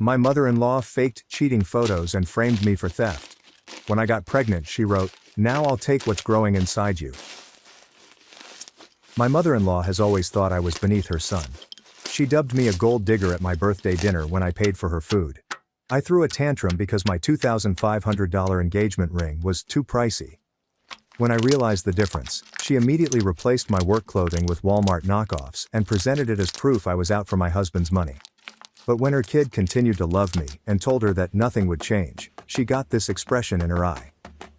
My mother-in-law faked cheating photos and framed me for theft. When I got pregnant, she wrote, "Now I'll take what's growing inside you." My mother-in-law has always thought I was beneath her son. She dubbed me a gold digger at my birthday dinner when I paid for her food. I threw a tantrum because my $2,500 engagement ring was too pricey. When I realized the difference, she immediately replaced my work clothing with Walmart knockoffs and presented it as proof I was out for my husband's money. But when her kid continued to love me and told her that nothing would change, she got this expression in her eye.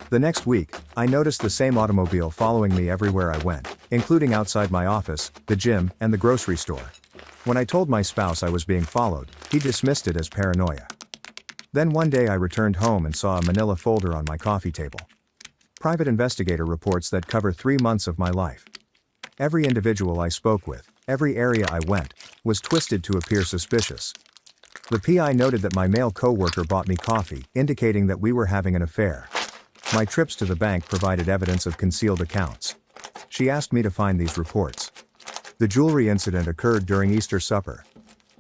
The next week, I noticed the same automobile following me everywhere I went, including outside my office, the gym, and the grocery store. When I told my spouse I was being followed, he dismissed it as paranoia. Then one day I returned home and saw a manila folder on my coffee table. Private investigator reports that cover 3 months of my life. Every individual I spoke with, every area I went, was twisted to appear suspicious. The PI noted that my male co-worker bought me coffee, indicating that we were having an affair. My trips to the bank provided evidence of concealed accounts. She asked me to find these reports. The jewelry incident occurred during Easter supper.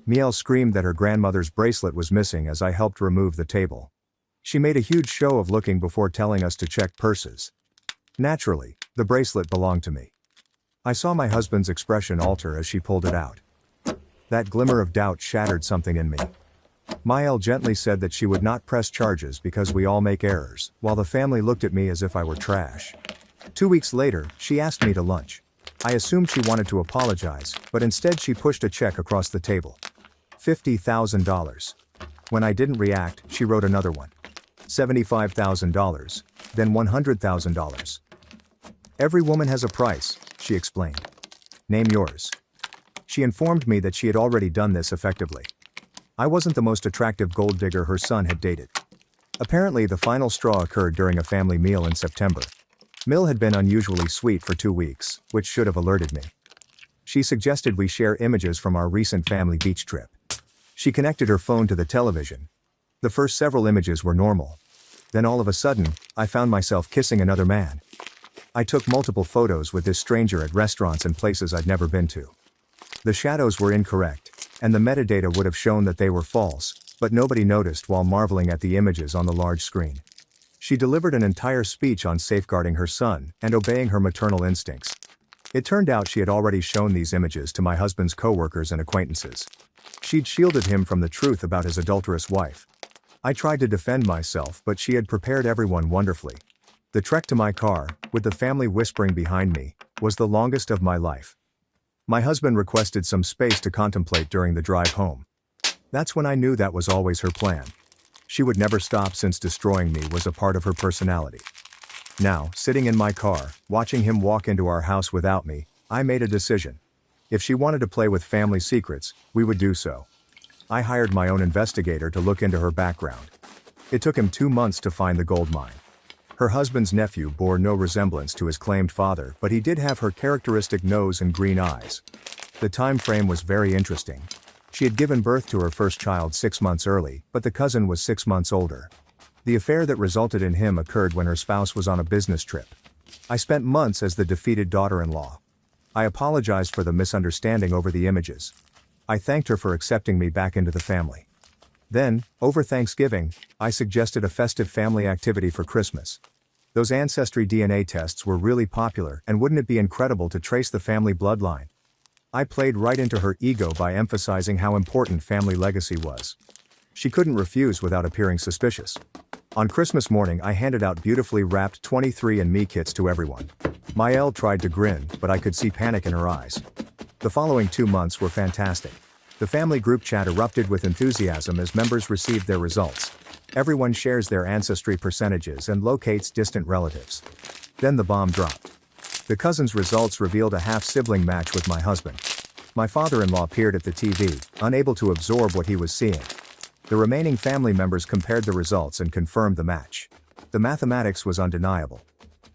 Miel screamed that her grandmother's bracelet was missing as I helped remove the table. She made a huge show of looking before telling us to check purses. Naturally, the bracelet belonged to me. I saw my husband's expression alter as she pulled it out. That glimmer of doubt shattered something in me. Miel gently said that she would not press charges because we all make errors, while the family looked at me as if I were trash. 2 weeks later, she asked me to lunch. I assumed she wanted to apologize, but instead she pushed a check across the table. $50,000. When I didn't react, she wrote another one. $75,000, then $100,000. "Every woman has a price," she explained. "Name yours." She informed me that she had already done this effectively. I wasn't the most attractive gold digger her son had dated. Apparently the final straw occurred during a family meal in September. Mil had been unusually sweet for 2 weeks, which should have alerted me. She suggested we share images from our recent family beach trip. She connected her phone to the television. The first several images were normal. Then all of a sudden, I found myself kissing another man. I took multiple photos with this stranger at restaurants and places I'd never been to. The shadows were incorrect, and the metadata would have shown that they were false, but nobody noticed while marveling at the images on the large screen. She delivered an entire speech on safeguarding her son and obeying her maternal instincts. It turned out she had already shown these images to my husband's coworkers and acquaintances. She'd shielded him from the truth about his adulterous wife. I tried to defend myself, but she had prepared everyone wonderfully. The trek to my car, with the family whispering behind me, was the longest of my life. My husband requested some space to contemplate during the drive home. That's when I knew that was always her plan. She would never stop since destroying me was a part of her personality. Now, sitting in my car, watching him walk into our house without me, I made a decision. If she wanted to play with family secrets, we would do so. I hired my own investigator to look into her background. It took him 2 months to find the gold mine. Her husband's nephew bore no resemblance to his claimed father, but he did have her characteristic nose and green eyes. The time frame was very interesting. She had given birth to her first child 6 months early, but the cousin was 6 months older. The affair that resulted in him occurred when her spouse was on a business trip. I spent months as the defeated daughter-in-law. I apologized for the misunderstanding over the images. I thanked her for accepting me back into the family. Then, over Thanksgiving, I suggested a festive family activity for Christmas. Those ancestry DNA tests were really popular, and wouldn't it be incredible to trace the family bloodline? I played right into her ego by emphasizing how important family legacy was. She couldn't refuse without appearing suspicious. On Christmas morning I handed out beautifully wrapped 23andMe kits to everyone. Miel tried to grin, but I could see panic in her eyes. The following 2 months were fantastic. The family group chat erupted with enthusiasm as members received their results. Everyone shares their ancestry percentages and locates distant relatives. Then the bomb dropped. The cousins' results revealed a half-sibling match with my husband. My father-in-law peered at the TV, unable to absorb what he was seeing. The remaining family members compared the results and confirmed the match. The mathematics was undeniable.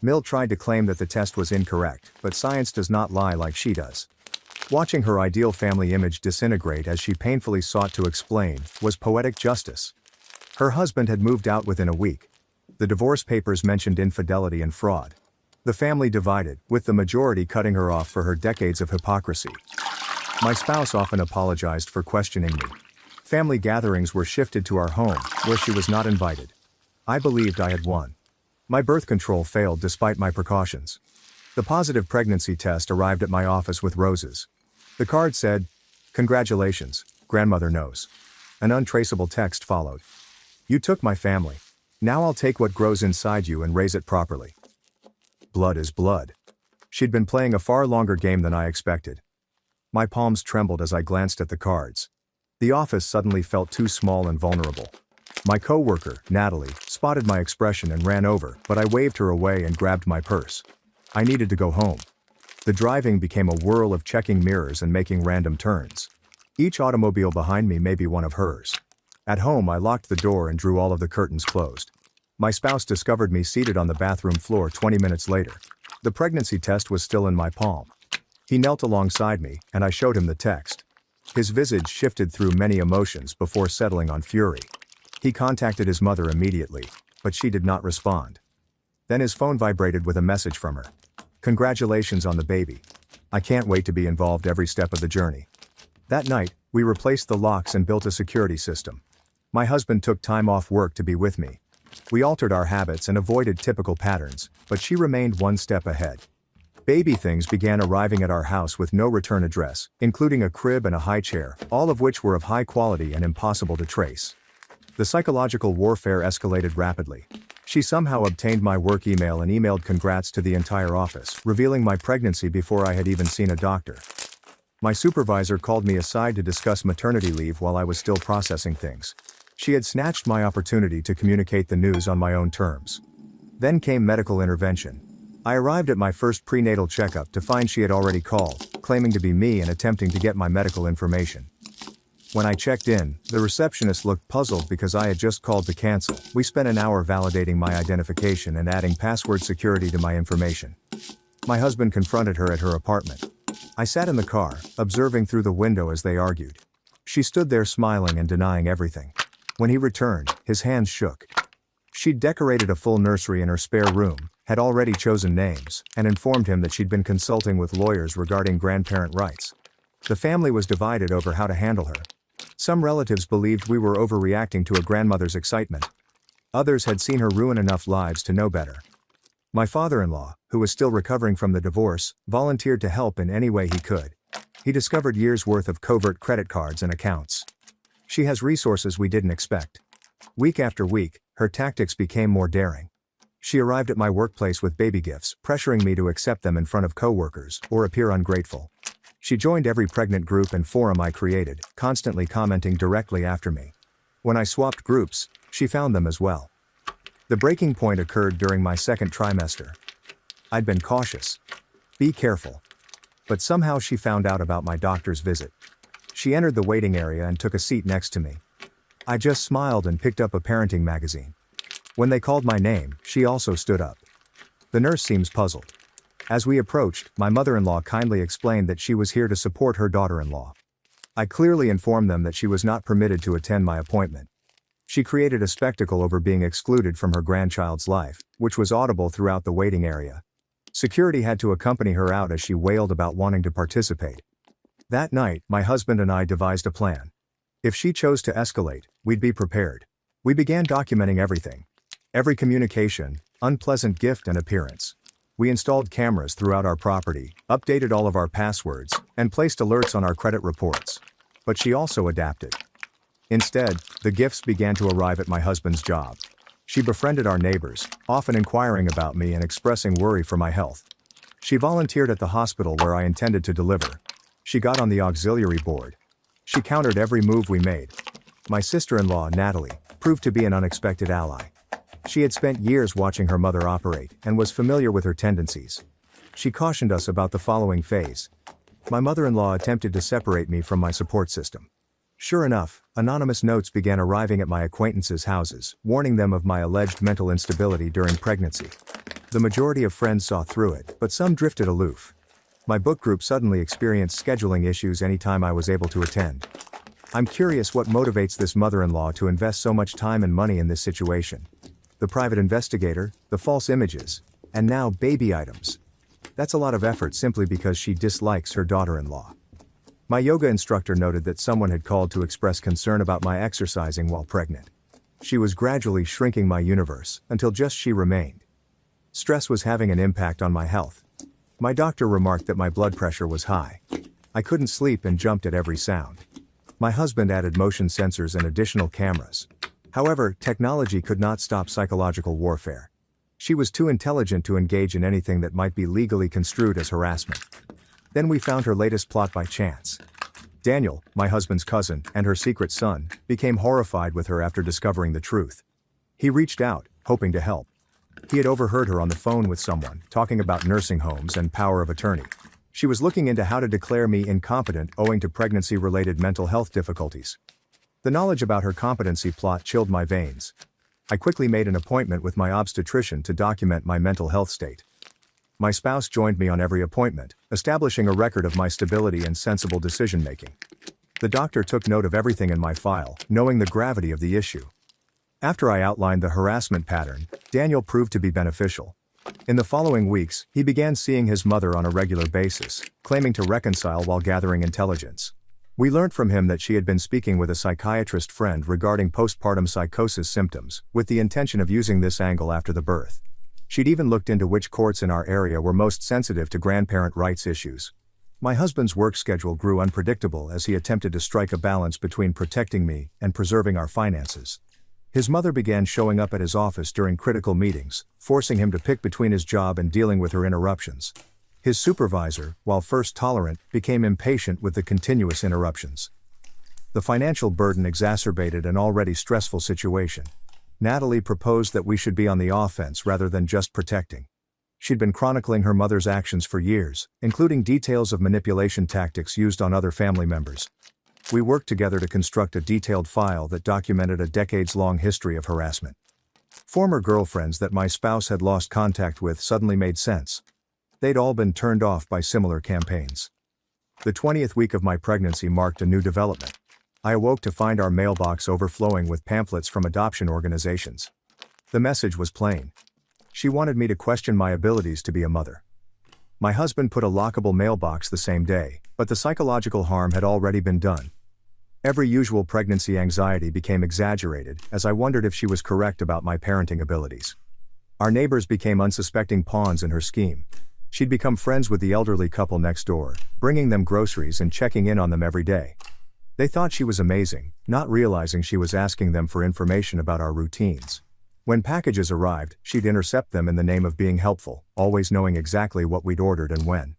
Mil tried to claim that the test was incorrect, but science does not lie like she does. Watching her ideal family image disintegrate as she painfully sought to explain was poetic justice. Her husband had moved out within a week. The divorce papers mentioned infidelity and fraud. The family divided, with the majority cutting her off for her decades of hypocrisy. My spouse often apologized for questioning me. Family gatherings were shifted to our home, where she was not invited. I believed I had won. My birth control failed despite my precautions. The positive pregnancy test arrived at my office with roses. The card said, "Congratulations, grandmother knows." An untraceable text followed. "You took my family. Now I'll take what grows inside you and raise it properly." Blood is blood. She'd been playing a far longer game than I expected. My palms trembled as I glanced at the cards. The office suddenly felt too small and vulnerable. My coworker, Natalie, spotted my expression and ran over, but I waved her away and grabbed my purse. I needed to go home. The driving became a whirl of checking mirrors and making random turns. Each automobile behind me may be one of hers. At home, I locked the door and drew all of the curtains closed. My spouse discovered me seated on the bathroom floor 20 minutes later. The pregnancy test was still in my palm. He knelt alongside me, and I showed him the text. His visage shifted through many emotions before settling on fury. He contacted his mother immediately, but she did not respond. Then his phone vibrated with a message from her. "Congratulations on the baby. I can't wait to be involved every step of the journey." That night, we replaced the locks and built a security system. My husband took time off work to be with me. We altered our habits and avoided typical patterns, but she remained one step ahead. Baby things began arriving at our house with no return address, including a crib and a high chair, all of which were of high quality and impossible to trace. The psychological warfare escalated rapidly. She somehow obtained my work email and emailed congrats to the entire office, revealing my pregnancy before I had even seen a doctor. My supervisor called me aside to discuss maternity leave while I was still processing things. She had snatched my opportunity to communicate the news on my own terms. Then came medical intervention. I arrived at my first prenatal checkup to find she had already called, claiming to be me and attempting to get my medical information. When I checked in, the receptionist looked puzzled because I had just called to cancel. We spent an hour validating my identification and adding password security to my information. My husband confronted her at her apartment. I sat in the car, observing through the window as they argued. She stood there smiling and denying everything. When he returned, his hands shook. She'd decorated a full nursery in her spare room, had already chosen names, and informed him that she'd been consulting with lawyers regarding grandparent rights. The family was divided over how to handle her. Some relatives believed we were overreacting to a grandmother's excitement. Others had seen her ruin enough lives to know better. My father-in-law, who was still recovering from the divorce, volunteered to help in any way he could. He discovered years' worth of covert credit cards and accounts. She has resources we didn't expect. Week after week, her tactics became more daring. She arrived at my workplace with baby gifts, pressuring me to accept them in front of coworkers or appear ungrateful. She joined every pregnant group and forum I created, constantly commenting directly after me. When I swapped groups, she found them as well. The breaking point occurred during my second trimester. I'd been cautious. Be careful. But somehow she found out about my doctor's visit. She entered the waiting area and took a seat next to me. I just smiled and picked up a parenting magazine. When they called my name, she also stood up. The nurse seems puzzled. As we approached, my mother-in-law kindly explained that she was here to support her daughter-in-law. I clearly informed them that she was not permitted to attend my appointment. She created a spectacle over being excluded from her grandchild's life, which was audible throughout the waiting area. Security had to accompany her out as she wailed about wanting to participate. That night, my husband and I devised a plan. If she chose to escalate, we'd be prepared. We began documenting everything. Every communication, unpleasant gift and appearance. We installed cameras throughout our property, updated all of our passwords, and placed alerts on our credit reports. But she also adapted. Instead, the gifts began to arrive at my husband's job. She befriended our neighbors, often inquiring about me and expressing worry for my health. She volunteered at the hospital where I intended to deliver. She got on the auxiliary board. She countered every move we made. My sister-in-law, Natalie, proved to be an unexpected ally. She had spent years watching her mother operate and was familiar with her tendencies. She cautioned us about the following phase. My mother-in-law attempted to separate me from my support system. Sure enough, anonymous notes began arriving at my acquaintances' houses, warning them of my alleged mental instability during pregnancy. The majority of friends saw through it, but some drifted aloof. My book group suddenly experienced scheduling issues anytime I was able to attend. I'm curious what motivates this mother-in-law to invest so much time and money in this situation. The private investigator, the false images, and now baby items. That's a lot of effort simply because she dislikes her daughter-in-law. My yoga instructor noted that someone had called to express concern about my exercising while pregnant. She was gradually shrinking my universe, until just she remained. Stress was having an impact on my health. My doctor remarked that my blood pressure was high. I couldn't sleep and jumped at every sound. My husband added motion sensors and additional cameras. However, technology could not stop psychological warfare. She was too intelligent to engage in anything that might be legally construed as harassment. Then we found her latest plot by chance. Daniel, my husband's cousin, and her secret son, became horrified with her after discovering the truth. He reached out, hoping to help. He had overheard her on the phone with someone, talking about nursing homes and power of attorney. She was looking into how to declare me incompetent owing to pregnancy-related mental health difficulties. The knowledge about her competency plot chilled my veins. I quickly made an appointment with my obstetrician to document my mental health state. My spouse joined me on every appointment, establishing a record of my stability and sensible decision-making. The doctor took note of everything in my file, knowing the gravity of the issue. After I outlined the harassment pattern, Daniel proved to be beneficial. In the following weeks, he began seeing his mother on a regular basis, claiming to reconcile while gathering intelligence. We learned from him that she had been speaking with a psychiatrist friend regarding postpartum psychosis symptoms, with the intention of using this angle after the birth. She'd even looked into which courts in our area were most sensitive to grandparent rights issues. My husband's work schedule grew unpredictable as he attempted to strike a balance between protecting me and preserving our finances. His mother began showing up at his office during critical meetings, forcing him to pick between his job and dealing with her interruptions. His supervisor, while first tolerant, became impatient with the continuous interruptions. The financial burden exacerbated an already stressful situation. Natalie proposed that we should be on the offense rather than just protecting. She'd been chronicling her mother's actions for years, including details of manipulation tactics used on other family members. We worked together to construct a detailed file that documented a decades-long history of harassment. Former girlfriends that my spouse had lost contact with suddenly made sense. They'd all been turned off by similar campaigns. The 20th week of my pregnancy marked a new development. I awoke to find our mailbox overflowing with pamphlets from adoption organizations. The message was plain. She wanted me to question my abilities to be a mother. My husband put a lockable mailbox the same day, but the psychological harm had already been done. Every usual pregnancy anxiety became exaggerated as I wondered if she was correct about my parenting abilities. Our neighbors became unsuspecting pawns in her scheme. She'd become friends with the elderly couple next door, bringing them groceries and checking in on them every day. They thought she was amazing, not realizing she was asking them for information about our routines. When packages arrived, she'd intercept them in the name of being helpful, always knowing exactly what we'd ordered and when.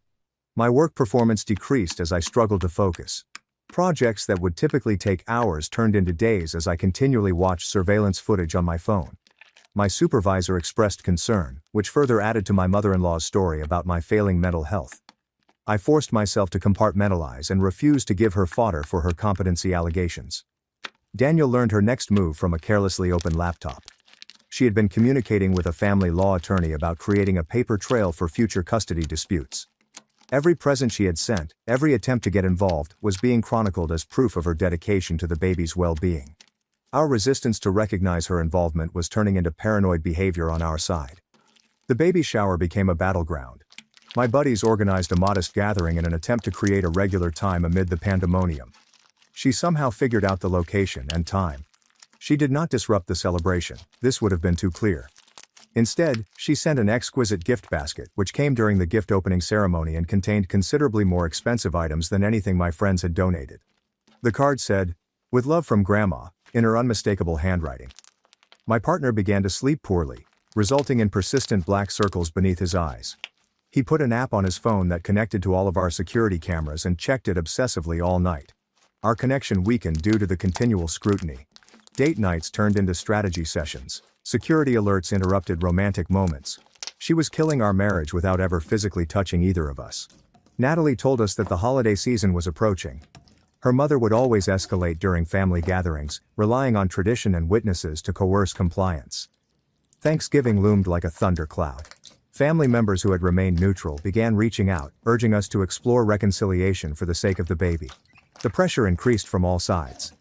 My work performance decreased as I struggled to focus. Projects that would typically take hours turned into days as I continually watched surveillance footage on my phone. My supervisor expressed concern, which further added to my mother-in-law's story about my failing mental health. I forced myself to compartmentalize and refused to give her fodder for her competency allegations. Daniel learned her next move from a carelessly opened laptop. She had been communicating with a family law attorney about creating a paper trail for future custody disputes. Every present she had sent, every attempt to get involved, was being chronicled as proof of her dedication to the baby's well-being. Our resistance to recognize her involvement was turning into paranoid behavior on our side. The baby shower became a battleground. My buddies organized a modest gathering in an attempt to create a regular time amid the pandemonium. She somehow figured out the location and time. She did not disrupt the celebration, this would have been too clear. Instead, she sent an exquisite gift basket which came during the gift opening ceremony and contained considerably more expensive items than anything my friends had donated. The card said, "With love from Grandma," in her unmistakable handwriting. My partner began to sleep poorly, resulting in persistent black circles beneath his eyes. He put an app on his phone that connected to all of our security cameras and checked it obsessively all night. Our connection weakened due to the continual scrutiny. Date nights turned into strategy sessions. Security alerts interrupted romantic moments. She was killing our marriage without ever physically touching either of us. Natalie told us that the holiday season was approaching. Her mother would always escalate during family gatherings, relying on tradition and witnesses to coerce compliance. Thanksgiving loomed like a thundercloud. Family members who had remained neutral began reaching out, urging us to explore reconciliation for the sake of the baby. The pressure increased from all sides.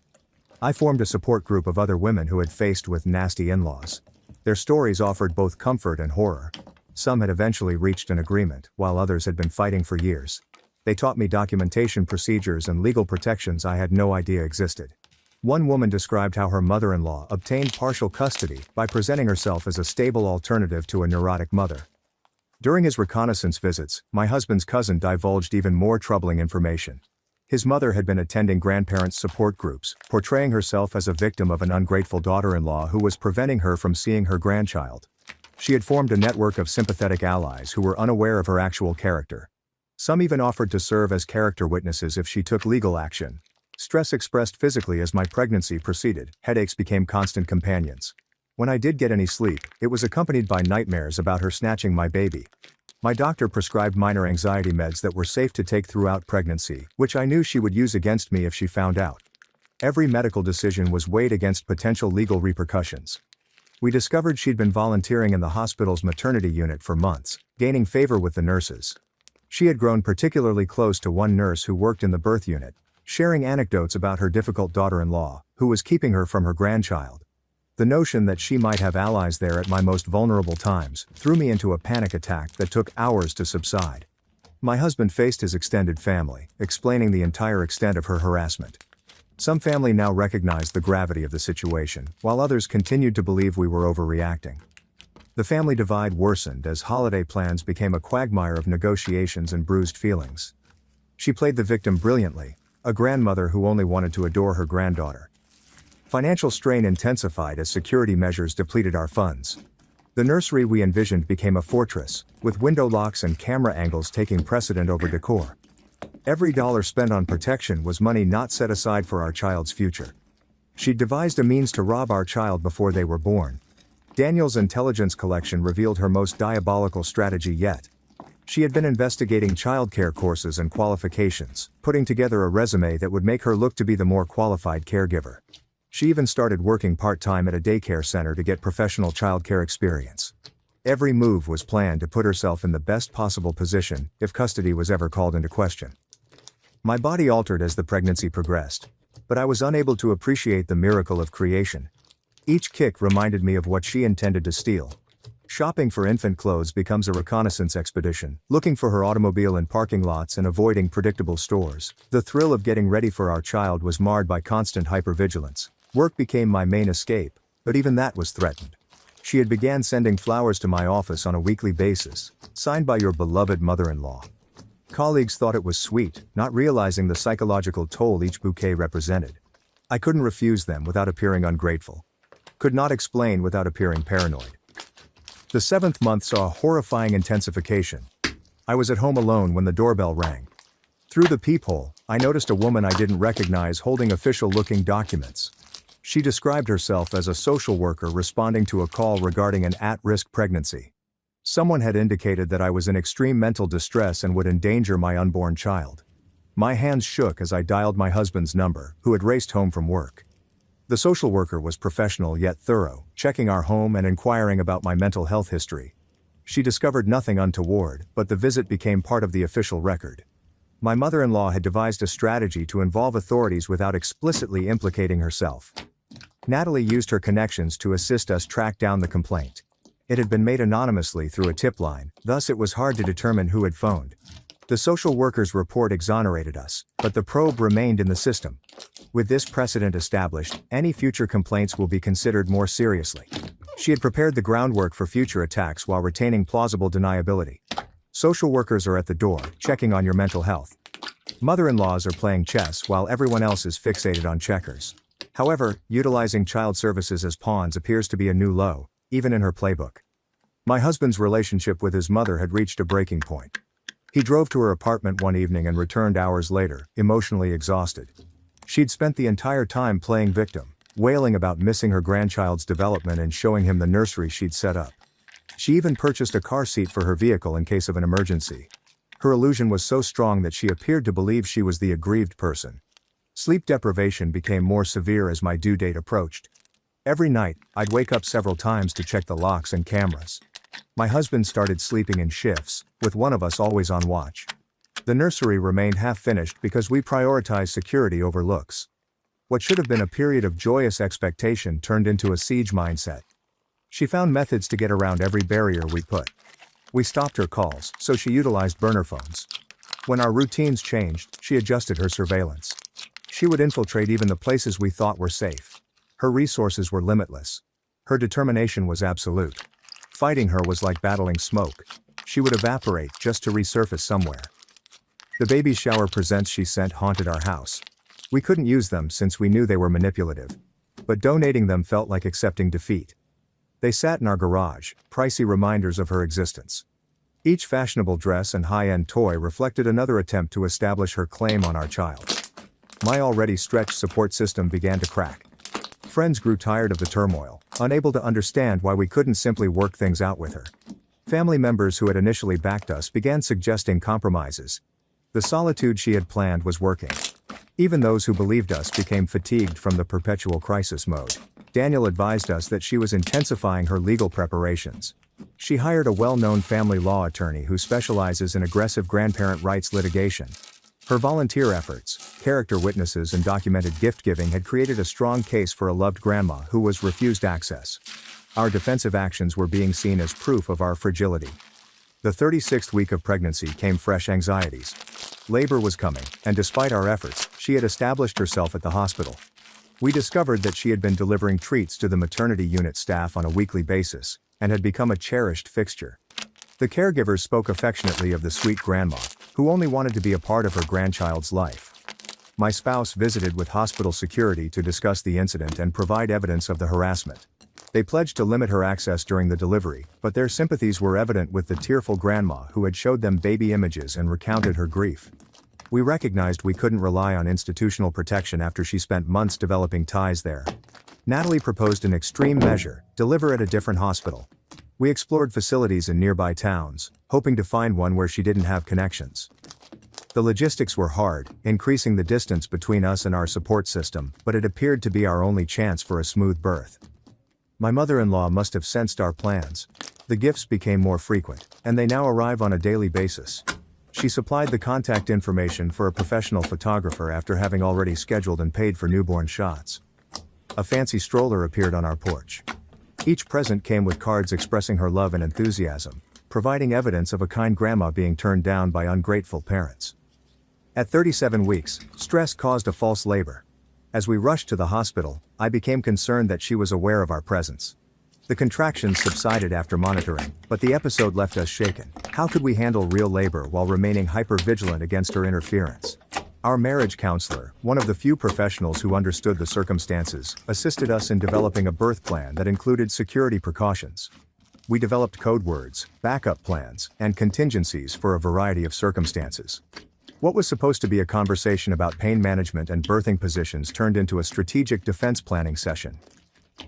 I formed a support group of other women who had faced with nasty in-laws. Their stories offered both comfort and horror. Some had eventually reached an agreement, while others had been fighting for years. They taught me documentation procedures and legal protections I had no idea existed. One woman described how her mother-in-law obtained partial custody by presenting herself as a stable alternative to a neurotic mother. During his reconnaissance visits, my husband's cousin divulged even more troubling information. His mother had been attending grandparents' support groups, portraying herself as a victim of an ungrateful daughter-in-law who was preventing her from seeing her grandchild. She had formed a network of sympathetic allies who were unaware of her actual character. Some even offered to serve as character witnesses if she took legal action. Stress expressed physically as my pregnancy proceeded, headaches became constant companions. When I did get any sleep, it was accompanied by nightmares about her snatching my baby. My doctor prescribed minor anxiety meds that were safe to take throughout pregnancy, which I knew she would use against me if she found out. Every medical decision was weighed against potential legal repercussions. We discovered she'd been volunteering in the hospital's maternity unit for months, gaining favor with the nurses. She had grown particularly close to one nurse who worked in the birth unit, sharing anecdotes about her difficult daughter-in-law, who was keeping her from her grandchild. The notion that she might have allies there at my most vulnerable times threw me into a panic attack that took hours to subside. My husband faced his extended family, explaining the entire extent of her harassment. Some family now recognized the gravity of the situation, while others continued to believe we were overreacting. The family divide worsened as holiday plans became a quagmire of negotiations and bruised feelings. She played the victim brilliantly, a grandmother who only wanted to adore her granddaughter. Financial strain intensified as security measures depleted our funds. The nursery we envisioned became a fortress, with window locks and camera angles taking precedent over decor. Every dollar spent on protection was money not set aside for our child's future. She'd devised a means to rob our child before they were born. Daniel's intelligence collection revealed her most diabolical strategy yet. She had been investigating childcare courses and qualifications, putting together a resume that would make her look to be the more qualified caregiver. She even started working part-time at a daycare center to get professional childcare experience. Every move was planned to put herself in the best possible position if custody was ever called into question. My body altered as the pregnancy progressed, but I was unable to appreciate the miracle of creation. Each kick reminded me of what she intended to steal. Shopping for infant clothes becomes a reconnaissance expedition, looking for her automobile in parking lots and avoiding predictable stores. The thrill of getting ready for our child was marred by constant hypervigilance. Work became my main escape, but even that was threatened. She had began sending flowers to my office on a weekly basis, signed by your beloved mother-in-law. Colleagues thought it was sweet, not realizing the psychological toll each bouquet represented. I couldn't refuse them without appearing ungrateful. Could not explain without appearing paranoid. The 7th month saw a horrifying intensification. I was at home alone when the doorbell rang. Through the peephole, I noticed a woman I didn't recognize holding official-looking documents. She described herself as a social worker responding to a call regarding an at-risk pregnancy. Someone had indicated that I was in extreme mental distress and would endanger my unborn child. My hands shook as I dialed my husband's number, who had raced home from work. The social worker was professional yet thorough, checking our home and inquiring about my mental health history. She discovered nothing untoward, but the visit became part of the official record. My mother-in-law had devised a strategy to involve authorities without explicitly implicating herself. Natalie used her connections to assist us track down the complaint. It had been made anonymously through a tip line, thus it was hard to determine who had phoned. The social worker's report exonerated us, but the probe remained in the system. With this precedent established, any future complaints will be considered more seriously. She had prepared the groundwork for future attacks while retaining plausible deniability. Social workers are at the door, checking on your mental health. Mother-in-laws are playing chess while everyone else is fixated on checkers. However, utilizing child services as pawns appears to be a new low, even in her playbook. My husband's relationship with his mother had reached a breaking point. He drove to her apartment one evening and returned hours later, emotionally exhausted. She'd spent the entire time playing victim, wailing about missing her grandchild's development and showing him the nursery she'd set up. She even purchased a car seat for her vehicle in case of an emergency. Her illusion was so strong that she appeared to believe she was the aggrieved person. Sleep deprivation became more severe as my due date approached. Every night, I'd wake up several times to check the locks and cameras. My husband started sleeping in shifts, with one of us always on watch. The nursery remained half-finished because we prioritized security over looks. What should have been a period of joyous expectation turned into a siege mindset. She found methods to get around every barrier we put. We stopped her calls, so she utilized burner phones. When our routines changed, she adjusted her surveillance. She would infiltrate even the places we thought were safe. Her resources were limitless. Her determination was absolute. Fighting her was like battling smoke. She would evaporate just to resurface somewhere. The baby shower presents she sent haunted our house. We couldn't use them since we knew they were manipulative. But donating them felt like accepting defeat. They sat in our garage, pricey reminders of her existence. Each fashionable dress and high-end toy reflected another attempt to establish her claim on our child. My already stretched support system began to crack. Friends grew tired of the turmoil, unable to understand why we couldn't simply work things out with her. Family members who had initially backed us began suggesting compromises. The solitude she had planned was working. Even those who believed us became fatigued from the perpetual crisis mode. Daniel advised us that she was intensifying her legal preparations. She hired a well-known family law attorney who specializes in aggressive grandparent rights litigation. Her volunteer efforts, character witnesses and documented gift-giving had created a strong case for a loved grandma who was refused access. Our defensive actions were being seen as proof of our fragility. The 36th week of pregnancy came fresh anxieties. Labor was coming, and despite our efforts, she had established herself at the hospital. We discovered that she had been delivering treats to the maternity unit staff on a weekly basis, and had become a cherished fixture. The caregivers spoke affectionately of the sweet grandma, who only wanted to be a part of her grandchild's life. My spouse visited with hospital security to discuss the incident and provide evidence of the harassment. They pledged to limit her access during the delivery, but their sympathies were evident with the tearful grandma who had showed them baby images and recounted her grief. We recognized we couldn't rely on institutional protection after she spent months developing ties there. Natalie proposed an extreme measure: deliver at a different hospital. We explored facilities in nearby towns, hoping to find one where she didn't have connections. The logistics were hard, increasing the distance between us and our support system, but it appeared to be our only chance for a smooth birth. My mother-in-law must have sensed our plans. The gifts became more frequent, and they now arrive on a daily basis. She supplied the contact information for a professional photographer after having already scheduled and paid for newborn shots. A fancy stroller appeared on our porch. Each present came with cards expressing her love and enthusiasm, providing evidence of a kind grandma being turned down by ungrateful parents. At 37 weeks, stress caused a false labor. As we rushed to the hospital, I became concerned that she was aware of our presence. The contractions subsided after monitoring, but the episode left us shaken. How could we handle real labor while remaining hyper-vigilant against her interference? Our marriage counselor, one of the few professionals who understood the circumstances, assisted us in developing a birth plan that included security precautions. We developed code words, backup plans, and contingencies for a variety of circumstances. What was supposed to be a conversation about pain management and birthing positions turned into a strategic defense planning session.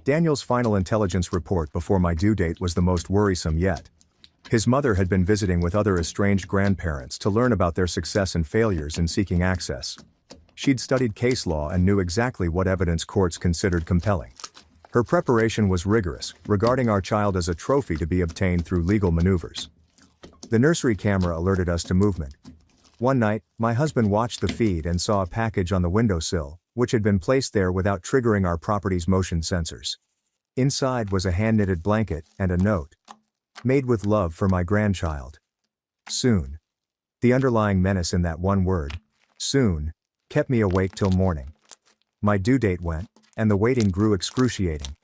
Daniel's final intelligence report before my due date was the most worrisome yet. His mother had been visiting with other estranged grandparents to learn about their success and failures in seeking access. She'd studied case law and knew exactly what evidence courts considered compelling. Her preparation was rigorous, regarding our child as a trophy to be obtained through legal maneuvers. The nursery camera alerted us to movement. One night, my husband watched the feed and saw a package on the windowsill, which had been placed there without triggering our property's motion sensors. Inside was a hand-knitted blanket and a note. Made with love for my grandchild. Soon. The underlying menace in that one word, soon, kept me awake till morning. My due date went, and the waiting grew excruciating.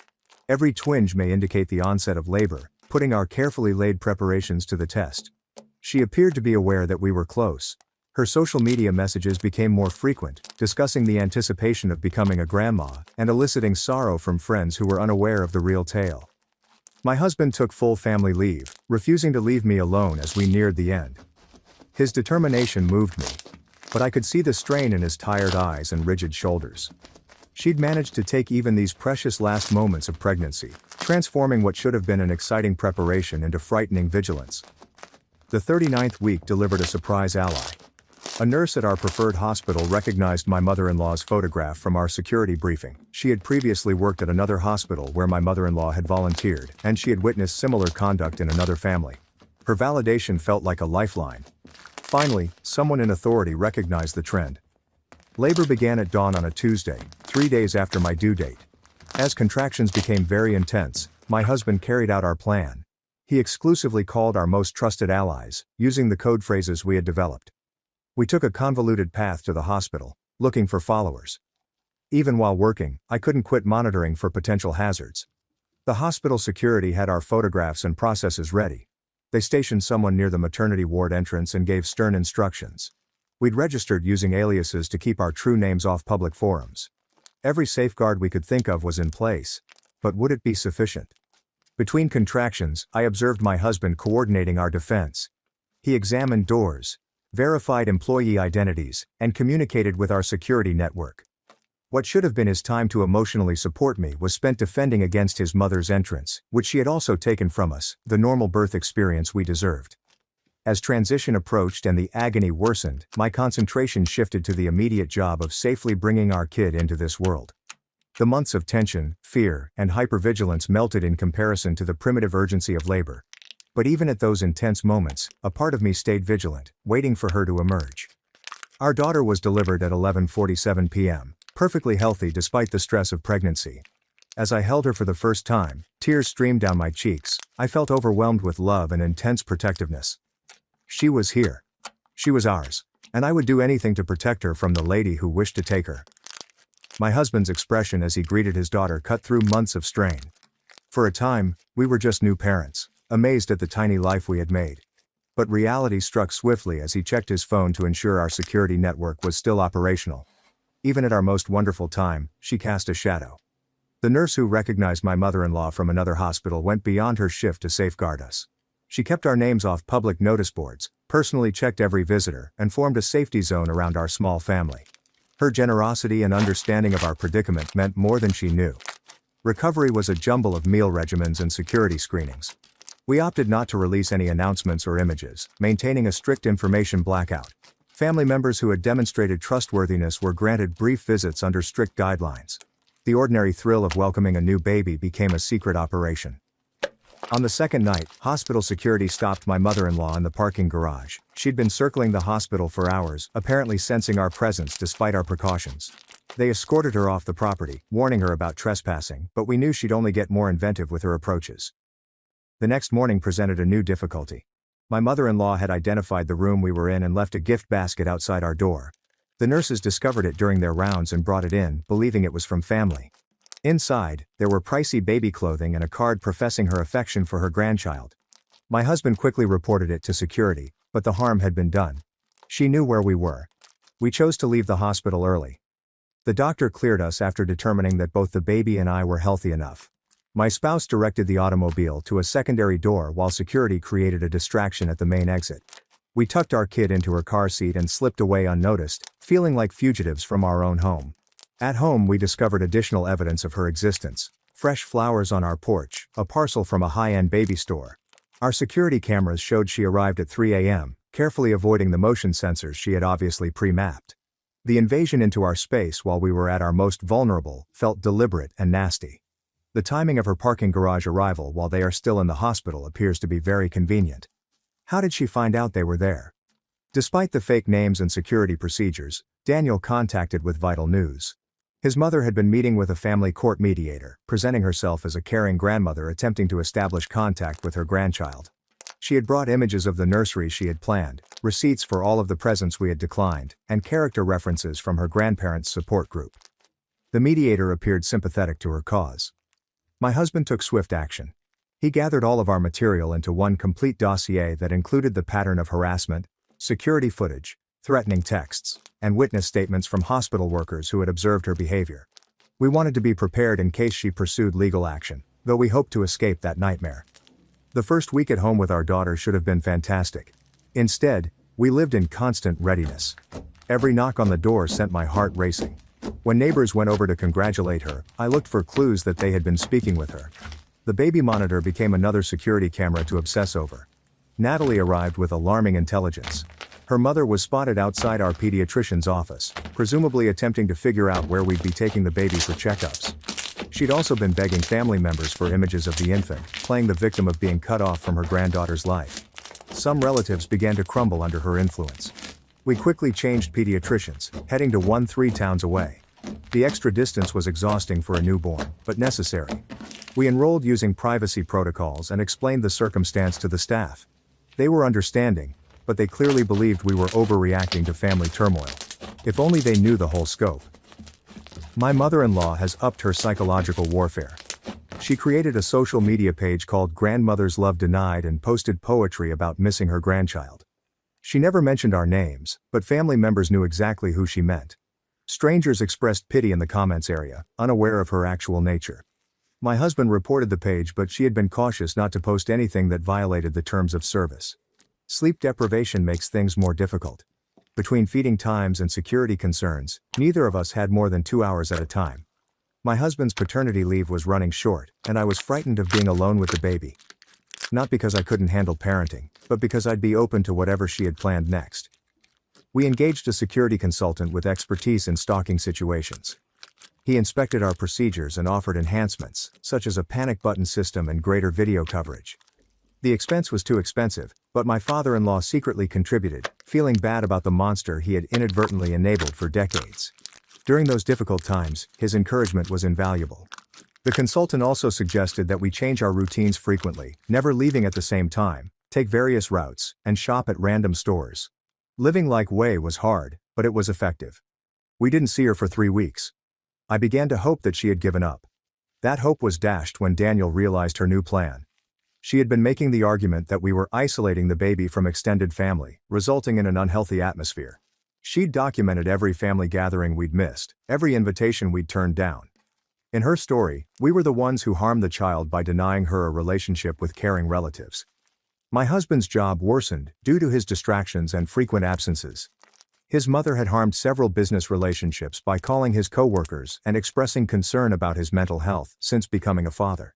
Every twinge may indicate the onset of labor, putting our carefully laid preparations to the test. She appeared to be aware that we were close. Her social media messages became more frequent, discussing the anticipation of becoming a grandma, and eliciting sorrow from friends who were unaware of the real tale. My husband took full family leave, refusing to leave me alone as we neared the end. His determination moved me, but I could see the strain in his tired eyes and rigid shoulders. She'd managed to take even these precious last moments of pregnancy, transforming what should have been an exciting preparation into frightening vigilance. The 39th week delivered a surprise ally. A nurse at our preferred hospital recognized my mother-in-law's photograph from our security briefing. She had previously worked at another hospital where my mother-in-law had volunteered, and she had witnessed similar conduct in another family. Her validation felt like a lifeline. Finally, someone in authority recognized the trend. Labor began at dawn on a Tuesday, 3 days after my due date. As contractions became very intense, my husband carried out our plan. He exclusively called our most trusted allies, using the code phrases we had developed. We took a convoluted path to the hospital, looking for followers. Even while working, I couldn't quit monitoring for potential hazards. The hospital security had our photographs and processes ready. They stationed someone near the maternity ward entrance and gave stern instructions. We'd registered using aliases to keep our true names off public forums. Every safeguard we could think of was in place. But would it be sufficient? Between contractions, I observed my husband coordinating our defense. He examined doors, verified employee identities, and communicated with our security network. What should have been his time to emotionally support me was spent defending against his mother's entrance, which she had also taken from us, the normal birth experience we deserved. As transition approached and the agony worsened, my concentration shifted to the immediate job of safely bringing our kid into this world. The months of tension, fear, and hypervigilance melted in comparison to the primitive urgency of labor. But even at those intense moments, a part of me stayed vigilant, waiting for her to emerge. Our daughter was delivered at 11:47 p.m., perfectly healthy despite the stress of pregnancy. As I held her for the first time, tears streamed down my cheeks. I felt overwhelmed with love and intense protectiveness. She was here. She was ours. And I would do anything to protect her from the lady who wished to take her. My husband's expression as he greeted his daughter cut through months of strain. For a time, we were just new parents, amazed at the tiny life we had made. But reality struck swiftly as he checked his phone to ensure our security network was still operational. Even at our most wonderful time, she cast a shadow. The nurse who recognized my mother-in-law from another hospital went beyond her shift to safeguard us. She kept our names off public notice boards, personally checked every visitor, and formed a safety zone around our small family. Her generosity and understanding of our predicament meant more than she knew. Recovery was a jumble of meal regimens and security screenings. We opted not to release any announcements or images, maintaining a strict information blackout. Family members who had demonstrated trustworthiness were granted brief visits under strict guidelines. The ordinary thrill of welcoming a new baby became a secret operation. On the second night, hospital security stopped my mother-in-law in the parking garage. She'd been circling the hospital for hours, apparently sensing our presence despite our precautions. They escorted her off the property, warning her about trespassing, but we knew she'd only get more inventive with her approaches. The next morning presented a new difficulty. My mother-in-law had identified the room we were in and left a gift basket outside our door. The nurses discovered it during their rounds and brought it in, believing it was from family. Inside, there were pricey baby clothing and a card professing her affection for her grandchild. My husband quickly reported it to security, but the harm had been done. She knew where we were. We chose to leave the hospital early. The doctor cleared us after determining that both the baby and I were healthy enough. My spouse directed the automobile to a secondary door while security created a distraction at the main exit. We tucked our kid into her car seat and slipped away unnoticed, feeling like fugitives from our own home. At home we discovered additional evidence of her existence. Fresh flowers on our porch, a parcel from a high-end baby store. Our security cameras showed she arrived at 3 a.m., carefully avoiding the motion sensors she had obviously pre-mapped. The invasion into our space while we were at our most vulnerable felt deliberate and nasty. The timing of her parking garage arrival while they are still in the hospital appears to be very convenient. How did she find out they were there? Despite the fake names and security procedures, Daniel contacted with vital news. His mother had been meeting with a family court mediator, presenting herself as a caring grandmother attempting to establish contact with her grandchild. She had brought images of the nursery she had planned, receipts for all of the presents we had declined, and character references from her grandparents' support group. The mediator appeared sympathetic to her cause. My husband took swift action. He gathered all of our material into one complete dossier that included the pattern of harassment, security footage, threatening texts, and witness statements from hospital workers who had observed her behavior. We wanted to be prepared in case she pursued legal action, though we hoped to escape that nightmare. The first week at home with our daughter should have been fantastic. Instead, we lived in constant readiness. Every knock on the door sent my heart racing. When neighbors went over to congratulate her, I looked for clues that they had been speaking with her. The baby monitor became another security camera to obsess over. Natalie arrived with alarming intelligence. Her mother was spotted outside our pediatrician's office, presumably attempting to figure out where we'd be taking the baby for checkups. She'd also been begging family members for images of the infant, playing the victim of being cut off from her granddaughter's life. Some relatives began to crumble under her influence. We quickly changed pediatricians, heading to one 3 towns away. The extra distance was exhausting for a newborn, but necessary. We enrolled using privacy protocols and explained the circumstance to the staff. They were understanding, but they clearly believed we were overreacting to family turmoil. If only they knew the whole scope. My mother-in-law has upped her psychological warfare. She created a social media page called Grandmother's Love Denied and posted poetry about missing her grandchild. She never mentioned our names, but family members knew exactly who she meant. Strangers expressed pity in the comments area, unaware of her actual nature. My husband reported the page, but she had been cautious not to post anything that violated the terms of service. Sleep deprivation makes things more difficult. Between feeding times and security concerns, neither of us had more than 2 hours at a time. My husband's paternity leave was running short, and I was frightened of being alone with the baby. Not because I couldn't handle parenting, but because I'd be open to whatever she had planned next. We engaged a security consultant with expertise in stalking situations. He inspected our procedures and offered enhancements, such as a panic button system and greater video coverage. The expense was too expensive, but my father-in-law secretly contributed, feeling bad about the monster he had inadvertently enabled for decades. During those difficult times, his encouragement was invaluable. The consultant also suggested that we change our routines frequently, never leaving at the same time, take various routes, and shop at random stores. Living like Wei was hard, but it was effective. We didn't see her for 3 weeks. I began to hope that she had given up. That hope was dashed when Daniel realized her new plan. She had been making the argument that we were isolating the baby from extended family, resulting in an unhealthy atmosphere. She'd documented every family gathering we'd missed, every invitation we'd turned down. In her story, we were the ones who harmed the child by denying her a relationship with caring relatives. My husband's job worsened due to his distractions and frequent absences. His mother had harmed several business relationships by calling his coworkers and expressing concern about his mental health since becoming a father.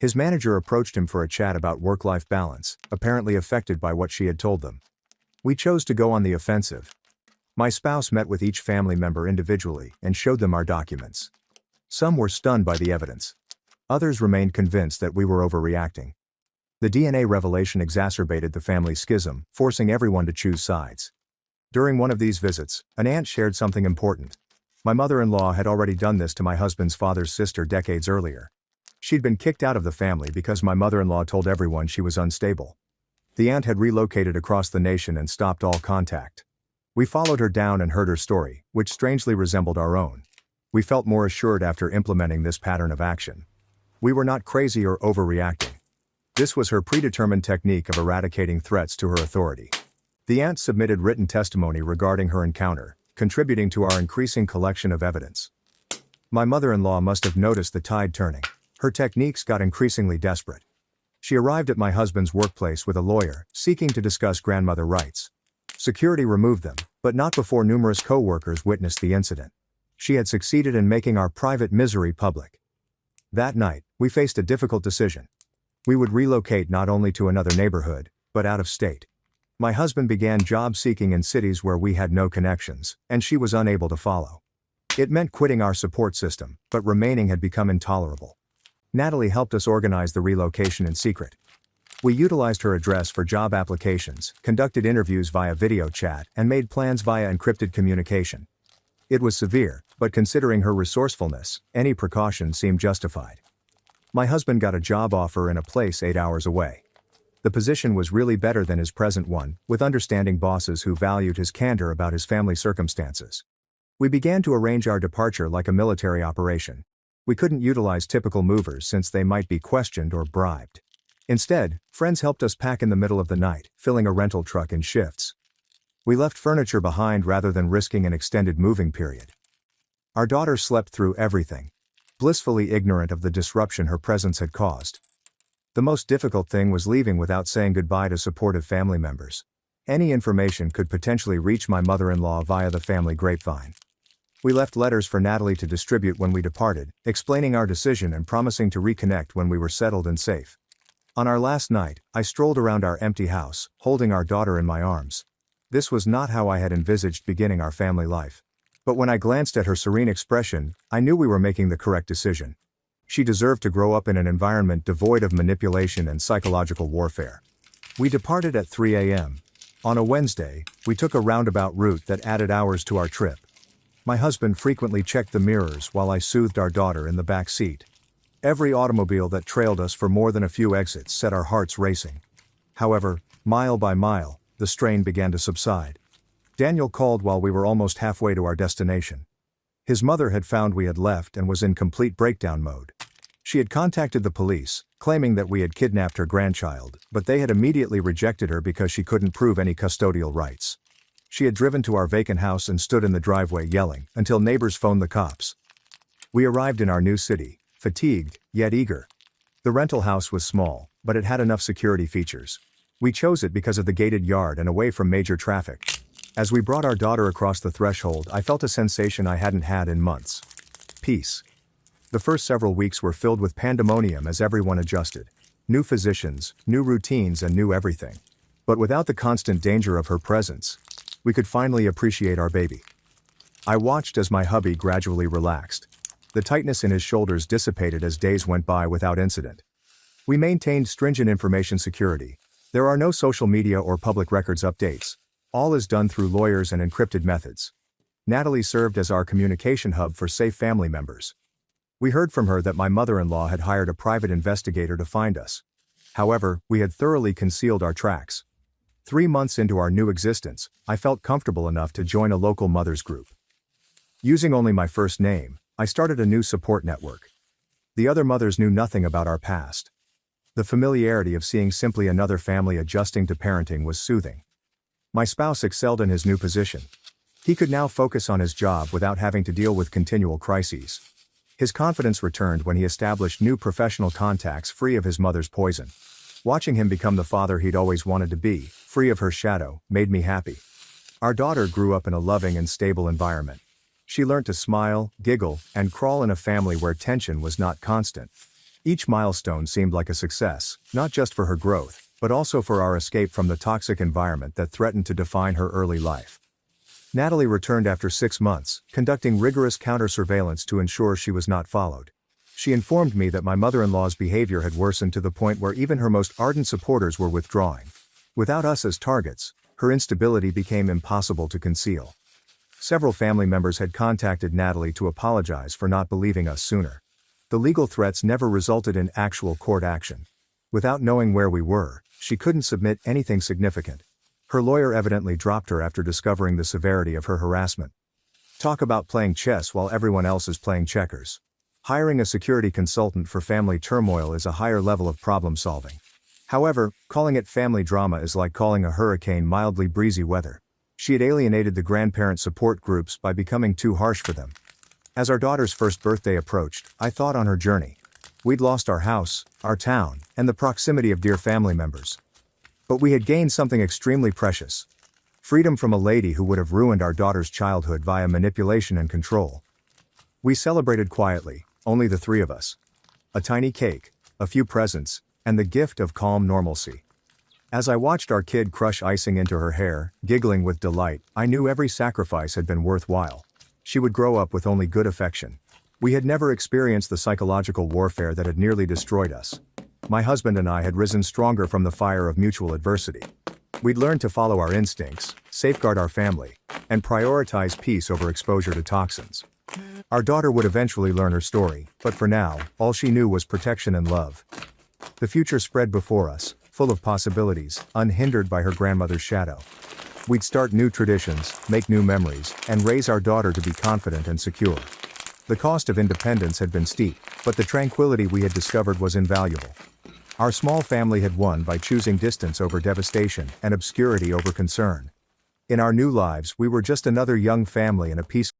His manager approached him for a chat about work-life balance, apparently affected by what she had told them. We chose to go on the offensive. My spouse met with each family member individually and showed them our documents. Some were stunned by the evidence. Others remained convinced that we were overreacting. The DNA revelation exacerbated the family schism, forcing everyone to choose sides. During one of these visits, an aunt shared something important. My mother-in-law had already done this to my husband's father's sister decades earlier. She'd been kicked out of the family because my mother-in-law told everyone she was unstable. The aunt had relocated across the nation and stopped all contact. We followed her down and heard her story, which strangely resembled our own. We felt more assured after implementing this pattern of action. We were not crazy or overreacting. This was her predetermined technique of eradicating threats to her authority. The aunt submitted written testimony regarding her encounter, contributing to our increasing collection of evidence. My mother-in-law must have noticed the tide turning. Her techniques got increasingly desperate. She arrived at my husband's workplace with a lawyer, seeking to discuss grandmother rights. Security removed them, but not before numerous co-workers witnessed the incident. She had succeeded in making our private misery public. That night, we faced a difficult decision. We would relocate not only to another neighborhood, but out of state. My husband began job seeking in cities where we had no connections, and she was unable to follow. It meant quitting our support system, but remaining had become intolerable. Natalie helped us organize the relocation in secret. We utilized her address for job applications, conducted interviews via video chat, and made plans via encrypted communication. It was severe, but considering her resourcefulness, any precaution seemed justified. My husband got a job offer in a place 8 hours away. The position was really better than his present one, with understanding bosses who valued his candor about his family circumstances. We began to arrange our departure like a military operation. We couldn't utilize typical movers since they might be questioned or bribed. Instead, friends helped us pack in the middle of the night, filling a rental truck in shifts. We left furniture behind rather than risking an extended moving period. Our daughter slept through everything, blissfully ignorant of the disruption her presence had caused. The most difficult thing was leaving without saying goodbye to supportive family members. Any information could potentially reach my mother-in-law via the family grapevine. We left letters for Natalie to distribute when we departed, explaining our decision and promising to reconnect when we were settled and safe. On our last night, I strolled around our empty house, holding our daughter in my arms. This was not how I had envisaged beginning our family life. But when I glanced at her serene expression, I knew we were making the correct decision. She deserved to grow up in an environment devoid of manipulation and psychological warfare. We departed at 3 a.m. On a Wednesday, we took a roundabout route that added hours to our trip. My husband frequently checked the mirrors while I soothed our daughter in the back seat. Every automobile that trailed us for more than a few exits set our hearts racing. However, mile by mile, the the strain began to subside. Daniel called while we were almost halfway to our destination. His mother had found we had left and was in complete breakdown mode. She had contacted the police, claiming that we had kidnapped her grandchild, but they had immediately rejected her because she couldn't prove any custodial rights. She had driven to our vacant house and stood in the driveway yelling, until neighbors phoned the cops. We arrived in our new city, fatigued, yet eager. The rental house was small, but it had enough security features. We chose it because of the gated yard and away from major traffic. As we brought our daughter across the threshold, I felt a sensation I hadn't had in months. Peace. The first several weeks were filled with pandemonium as everyone adjusted. New physicians, new routines, and new everything. But without the constant danger of her presence, we could finally appreciate our baby. I watched as my hubby gradually relaxed. The tightness in his shoulders dissipated as days went by without incident. We maintained stringent information security. There are no social media or public records updates. All is done through lawyers and encrypted methods. Natalie served as our communication hub for safe family members. We heard from her that my mother-in-law had hired a private investigator to find us. However, we had thoroughly concealed our tracks. 3 months into our new existence, I felt comfortable enough to join a local mothers group. Using only my first name, I started a new support network. The other mothers knew nothing about our past. The familiarity of seeing simply another family adjusting to parenting was soothing. My spouse excelled in his new position. He could now focus on his job without having to deal with continual crises. His confidence returned when he established new professional contacts free of his mother's poison. Watching him become the father he'd always wanted to be, free of her shadow, made me happy. Our daughter grew up in a loving and stable environment. She learned to smile, giggle, and crawl in a family where tension was not constant. Each milestone seemed like a success, not just for her growth, but also for our escape from the toxic environment that threatened to define her early life. Natalie returned after 6 months, conducting rigorous counter-surveillance to ensure she was not followed. She informed me that my mother-in-law's behavior had worsened to the point where even her most ardent supporters were withdrawing. Without us as targets, her instability became impossible to conceal. Several family members had contacted Natalie to apologize for not believing us sooner. The legal threats never resulted in actual court action. Without knowing where we were, she couldn't submit anything significant. Her lawyer evidently dropped her after discovering the severity of her harassment. Talk about playing chess while everyone else is playing checkers. Hiring a security consultant for family turmoil is a higher level of problem solving. However, calling it family drama is like calling a hurricane mildly breezy weather. She had alienated the grandparent support groups by becoming too harsh for them. As our daughter's first birthday approached, I thought on her journey. We'd lost our house, our town, and the proximity of dear family members. But we had gained something extremely precious. Freedom from a lady who would have ruined our daughter's childhood via manipulation and control. We celebrated quietly, only the 3 of us. A tiny cake, a few presents, and the gift of calm normalcy. As I watched our kid crush icing into her hair, giggling with delight, I knew every sacrifice had been worthwhile. She would grow up with only good affection. We had never experienced the psychological warfare that had nearly destroyed us. My husband and I had risen stronger from the fire of mutual adversity. We'd learned to follow our instincts, safeguard our family, and prioritize peace over exposure to toxins. Our daughter would eventually learn her story, but for now, all she knew was protection and love. The future spread before us, full of possibilities, unhindered by her grandmother's shadow. We'd start new traditions, make new memories, and raise our daughter to be confident and secure. The cost of independence had been steep, but the tranquility we had discovered was invaluable. Our small family had won by choosing distance over devastation and obscurity over concern. In our new lives, we were just another young family in a peaceful